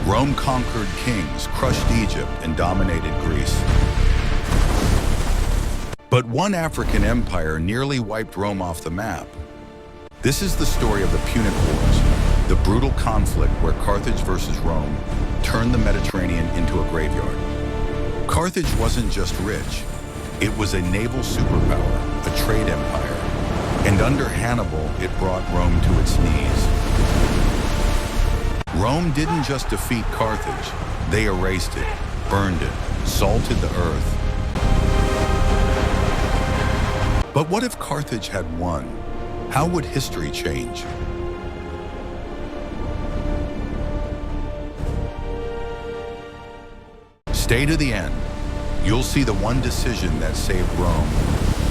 Rome conquered kings, crushed Egypt, and dominated Greece. But one African empire nearly wiped Rome off the map. This is the story of the Punic Wars, the brutal conflict where Carthage versus Rome turned the Mediterranean into a graveyard. Carthage wasn't just rich, it was a naval superpower, a trade empire, and under Hannibal, it brought Rome to its knees. Rome didn't just defeat Carthage, they erased it, burned it, salted the earth. But what if Carthage had won? How would history change? Stay to the end. You'll see the one decision that saved Rome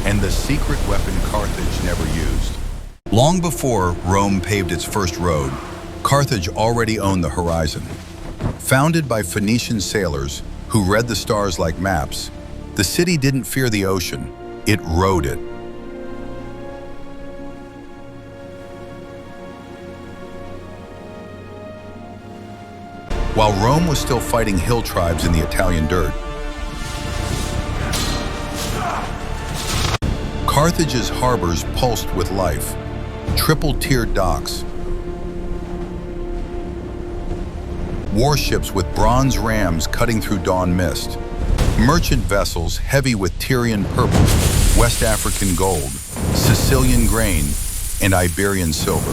and the secret weapon Carthage never used. Long before Rome paved its first road, Carthage already owned the horizon. Founded by Phoenician sailors who read the stars like maps, the city didn't fear the ocean, it rode it. While Rome was still fighting hill tribes in the Italian dirt, Carthage's harbors pulsed with life, triple-tiered docks, warships with bronze rams cutting through dawn mist, merchant vessels heavy with Tyrian purple, West African gold, Sicilian grain, and Iberian silver.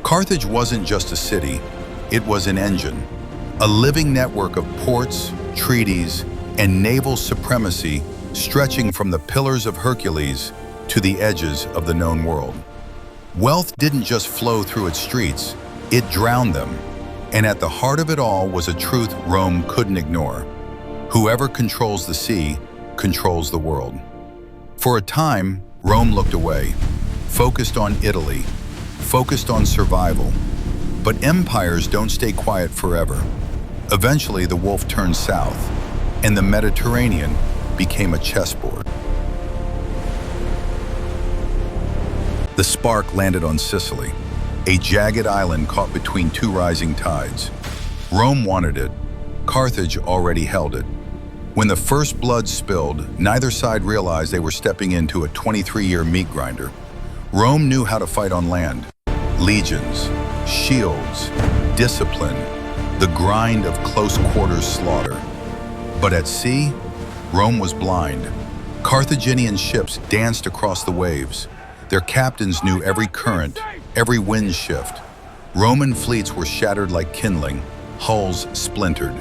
Carthage wasn't just a city, it was an engine, a living network of ports, treaties, and naval supremacy stretching from the Pillars of Hercules to the edges of the known world. Wealth didn't just flow through its streets, it drowned them. And at the heart of it all was a truth Rome couldn't ignore. Whoever controls the sea controls the world. For a time, Rome looked away, focused on Italy, focused on survival. But empires don't stay quiet forever. Eventually, the wolf turned south, and the Mediterranean became a chessboard. The spark landed on Sicily, a jagged island caught between two rising tides. Rome wanted it, Carthage already held it. When the first blood spilled, neither side realized they were stepping into a 23-year meat grinder. Rome knew how to fight on land. Legions, shields, discipline, the grind of close-quarters slaughter. But at sea, Rome was blind. Carthaginian ships danced across the waves. Their captains knew every current, every wind shift. Roman fleets were shattered like kindling, hulls splintered.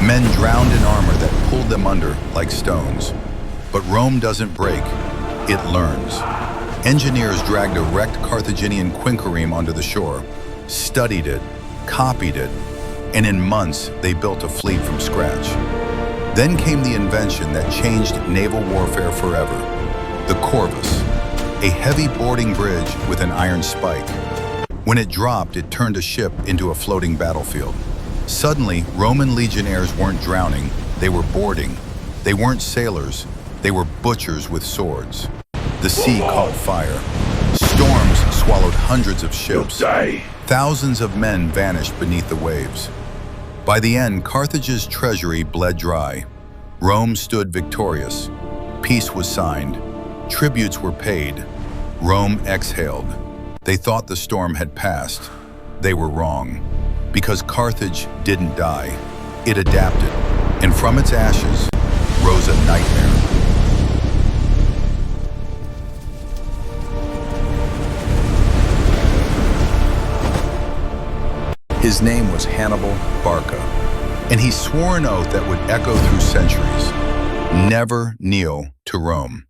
Men drowned in armor that pulled them under like stones. But Rome doesn't break, it learns. Engineers dragged a wrecked Carthaginian quinquereme onto the shore, studied it, copied it, and in months they built a fleet from scratch. Then came the invention that changed naval warfare forever, the corvus, a heavy boarding bridge with an iron spike. When it dropped, it turned a ship into a floating battlefield. Suddenly, Roman legionnaires weren't drowning, they were boarding. They weren't sailors, they were butchers with swords. The sea caught fire. Storms swallowed hundreds of ships. Thousands of men vanished beneath the waves. By the end, Carthage's treasury bled dry. Rome stood victorious. Peace was signed. Tributes were paid. Rome exhaled. They thought the storm had passed. They were wrong. Because Carthage didn't die. It adapted. And from its ashes rose a nightmare. His name was Hannibal Barca, and he swore an oath that would echo through centuries: never kneel to Rome.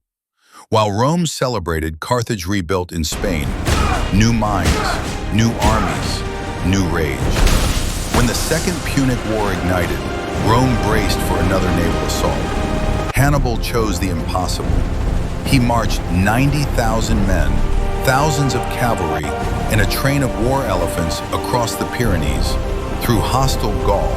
While Rome celebrated, Carthage rebuilt in Spain. New minds, new armies, new rage. When the Second Punic War ignited, Rome braced for another naval assault. Hannibal chose the impossible. He marched 90,000 men, thousands of cavalry, and a train of war elephants across the Pyrenees, through hostile Gaul.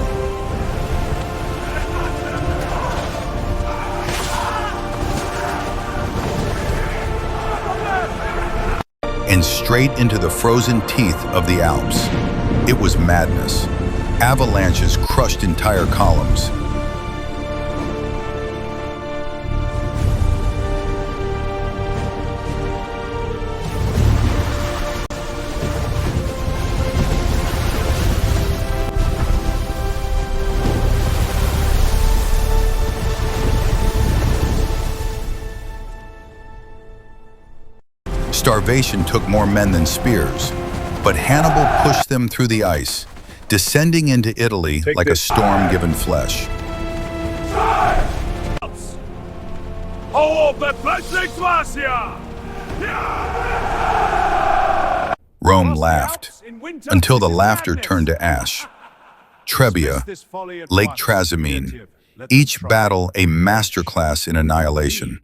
And straight into the frozen teeth of the Alps. It was madness. Avalanches crushed entire columns. Starvation took more men than spears, but Hannibal pushed them through the ice, descending into Italy like a storm given flesh. Alps. Rome laughed, until the laughter turned to ash. Trebia, Lake Trasimene, each battle a masterclass in annihilation.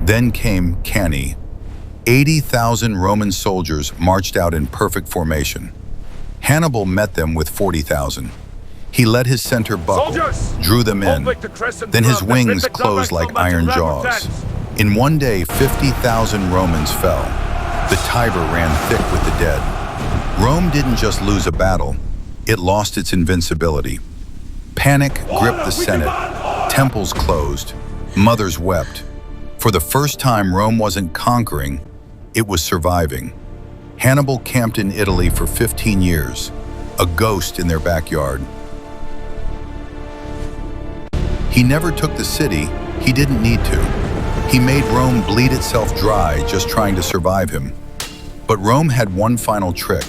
Then came Cannae. 80,000 Roman soldiers marched out in perfect formation. Hannibal met them with 40,000. He let his center buckle, drew them in. Then his wings closed like iron jaws. In one day, 50,000 Romans fell. The Tiber ran thick with the dead. Rome didn't just lose a battle, it lost its invincibility. Panic gripped the Senate, temples closed, mothers wept. For the first time, Rome wasn't conquering, it was surviving. Hannibal camped in Italy for 15 years, a ghost in their backyard. He never took the city, he didn't need to. He made Rome bleed itself dry just trying to survive him. But Rome had one final trick.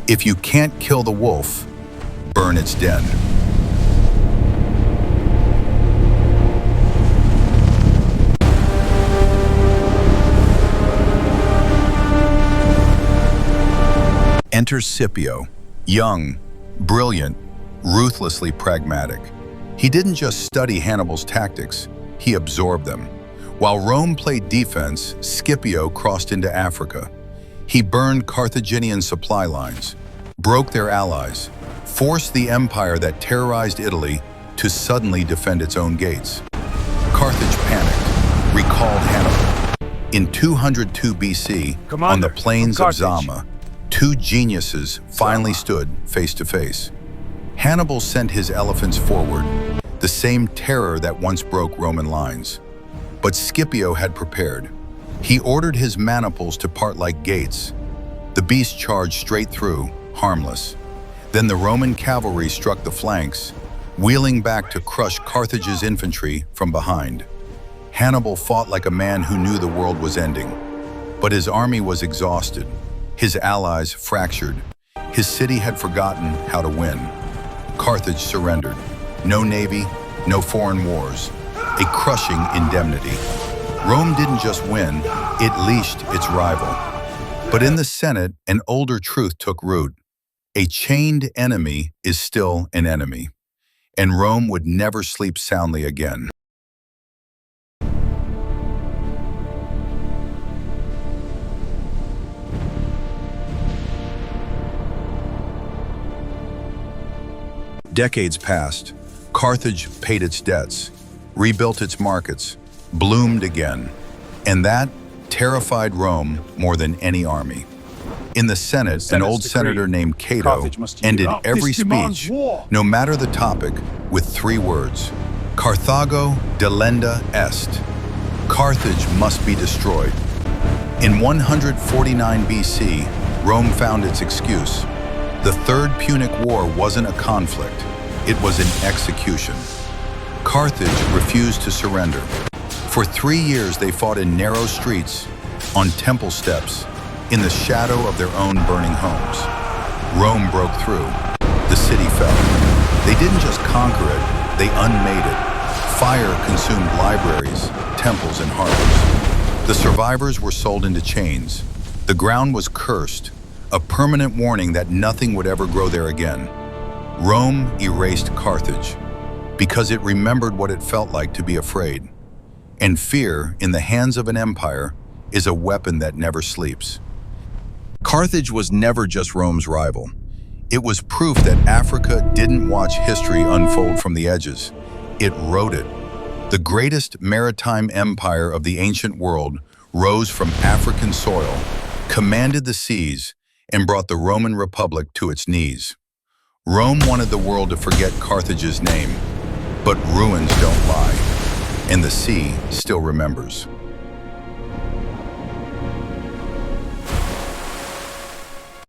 If you can't kill the wolf, burn its den. Enter Scipio, young, brilliant, ruthlessly pragmatic. He didn't just study Hannibal's tactics, he absorbed them. While Rome played defense, Scipio crossed into Africa. He burned Carthaginian supply lines, broke their allies, forced the empire that terrorized Italy to suddenly defend its own gates. Carthage panicked, recalled Hannibal. In 202 BC, on the plains of Zama, two geniuses finally stood face to face. Hannibal sent his elephants forward, the same terror that once broke Roman lines. But Scipio had prepared. He ordered his maniples to part like gates. The beast charged straight through, harmless. Then the Roman cavalry struck the flanks, wheeling back to crush Carthage's infantry from behind. Hannibal fought like a man who knew the world was ending. But his army was exhausted, his allies fractured. His city had forgotten how to win. Carthage surrendered. No navy, no foreign wars. A crushing indemnity. Rome didn't just win, it leashed its rival. But in the Senate, an older truth took root. A chained enemy is still an enemy. And Rome would never sleep soundly again. Decades passed. Carthage paid its debts, rebuilt its markets, bloomed again. And that terrified Rome more than any army. In the Senate, an old senator named Cato ended every speech, no matter the topic, with 3 words. Carthago delenda est. Carthage must be destroyed. In 149 BC, Rome found its excuse. The Third Punic War wasn't a conflict, it was an execution. Carthage refused to surrender. For 3 years they fought in narrow streets, on temple steps, in the shadow of their own burning homes. Rome broke through. The city fell. They didn't just conquer it, they unmade it. Fire consumed libraries, temples, and harbors. The survivors were sold into chains. The ground was cursed, a permanent warning that nothing would ever grow there again. Rome erased Carthage because it remembered what it felt like to be afraid. And fear, in the hands of an empire, is a weapon that never sleeps. Carthage was never just Rome's rival. It was proof that Africa didn't watch history unfold from the edges. It wrote it. The greatest maritime empire of the ancient world rose from African soil, commanded the seas, and brought the Roman Republic to its knees. Rome wanted the world to forget Carthage's name, but ruins don't lie, and the sea still remembers.